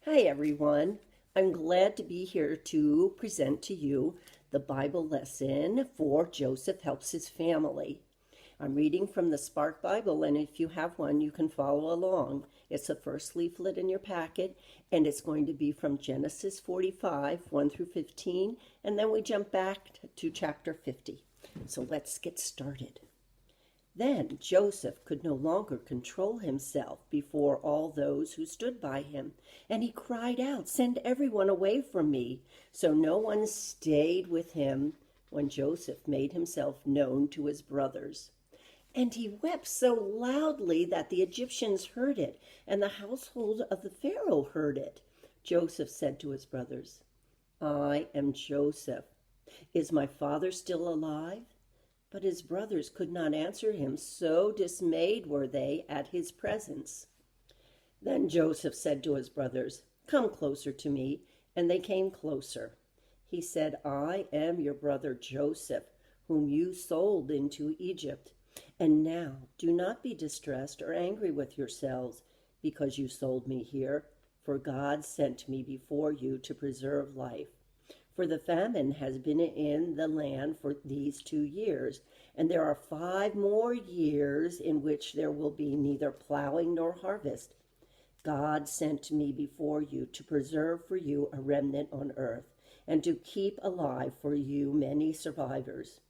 Hi, everyone. I'm glad to be here to present to you the Bible lesson for Joseph Helps His Family. I'm reading from the Spark Bible, and if you have one, you can follow along. It's the first leaflet in your packet, and it's going to be from Genesis 45, 1 through 15, and then we jump back to chapter 50. So let's get started. Then Joseph could no longer control himself before all those who stood by him, and he cried out, "Send everyone away from me." So no one stayed with him when Joseph made himself known to his brothers. And he wept so loudly that the Egyptians heard it, and the household of the Pharaoh heard it. Joseph said to his brothers, "I am Joseph. Is my father still alive?" But his brothers could not answer him, so dismayed were they at his presence. Then Joseph said to his brothers, "Come closer to me." And they came closer. He said, "I am your brother Joseph, whom you sold into Egypt. And now do not be distressed or angry with yourselves because you sold me here, for God sent me before you to preserve life. For the famine has been in the land for these 2 years, and there are 5 more years in which there will be neither plowing nor harvest. God sent me before you to preserve for you a remnant on earth, and to keep alive for you many survivors.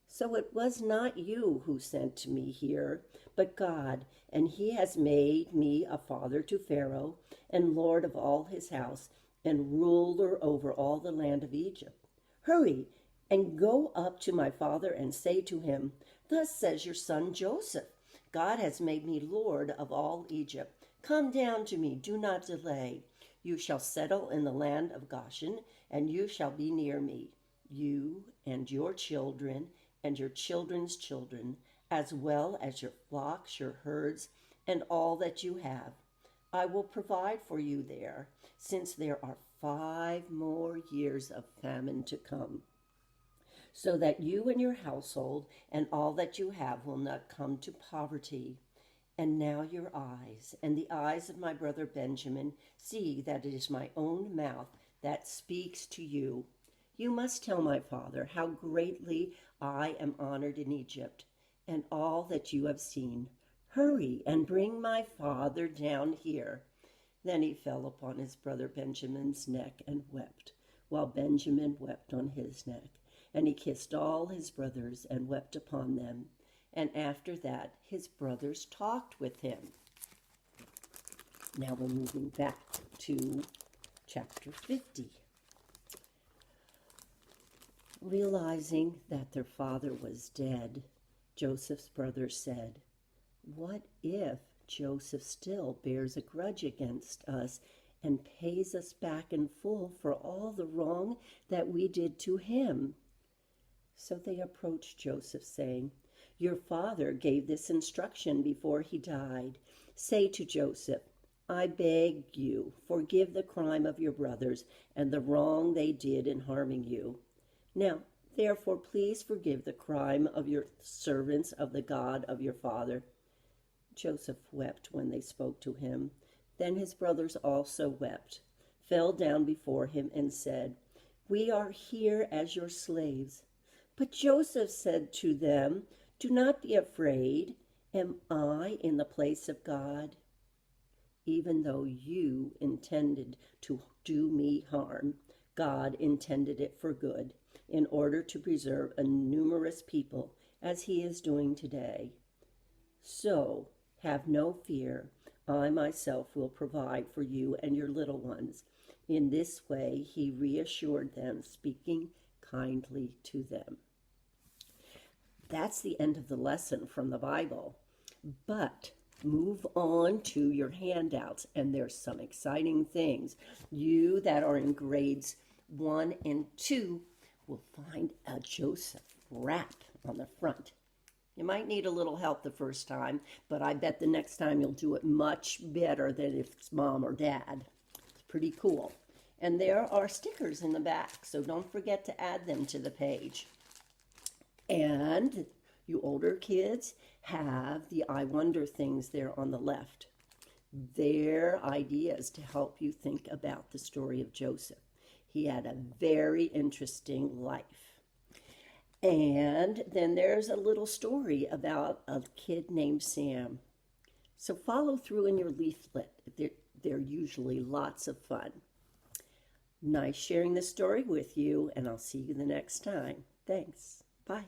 So it was not you who sent me here, but God, and he has made me a father to Pharaoh, and lord of all his house, and ruler over all the land of Egypt. Hurry and go up to my father and say to him, 'Thus says your son Joseph, God has made me lord of all Egypt. Come down to me, do not delay. You shall settle in the land of Goshen, and you shall be near me, you and your children and your children's children, as well as your flocks, your herds, and all that you have. I will provide for you there, since there are 5 more years of famine to come, so that you and your household and all that you have will not come to poverty. And now your eyes and the eyes of my brother Benjamin see that it is my own mouth that speaks to you. You must tell my father how greatly I am honored in Egypt, and all that you have seen. Hurry and bring my father down here." Then he fell upon his brother Benjamin's neck and wept, while Benjamin wept on his neck. And he kissed all his brothers and wept upon them. And after that, his brothers talked with him. Now we're moving back to chapter 50. Realizing that their father was dead, Joseph's brothers said, "What if Joseph still bears a grudge against us and pays us back in full for all the wrong that we did to him?" So they approached Joseph, saying, "Your father gave this instruction before he died. Say to Joseph, 'I beg you, forgive the crime of your brothers and the wrong they did in harming you. Now, therefore, please forgive the crime of your servants of the God of your father.'" Joseph wept when they spoke to him. Then his brothers also wept, fell down before him, and said, "We are here as your slaves." But Joseph said to them, "Do not be afraid. Am I in the place of God? Even though you intended to do me harm, God intended it for good, in order to preserve a numerous people, as he is doing today. So have no fear. I myself will provide for you and your little ones." In this way he reassured them, speaking kindly to them. That's the end of the lesson from the Bible. But move on to your handouts, and there's some exciting things. You that are in grades 1 and 2 will find a Joseph wrap on the front. You might need a little help the first time, but I bet the next time you'll do it much better than if it's mom or dad. It's pretty cool. And there are stickers in the back, so don't forget to add them to the page. And you older kids have the I wonder things there on the left. their ideas to help you think about the story of Joseph. He had a very interesting life. And then there's a little story about a kid named Sam. So follow through in your leaflet. They're usually lots of fun. Nice sharing this story with you, and I'll see you the next time. Thanks. Bye.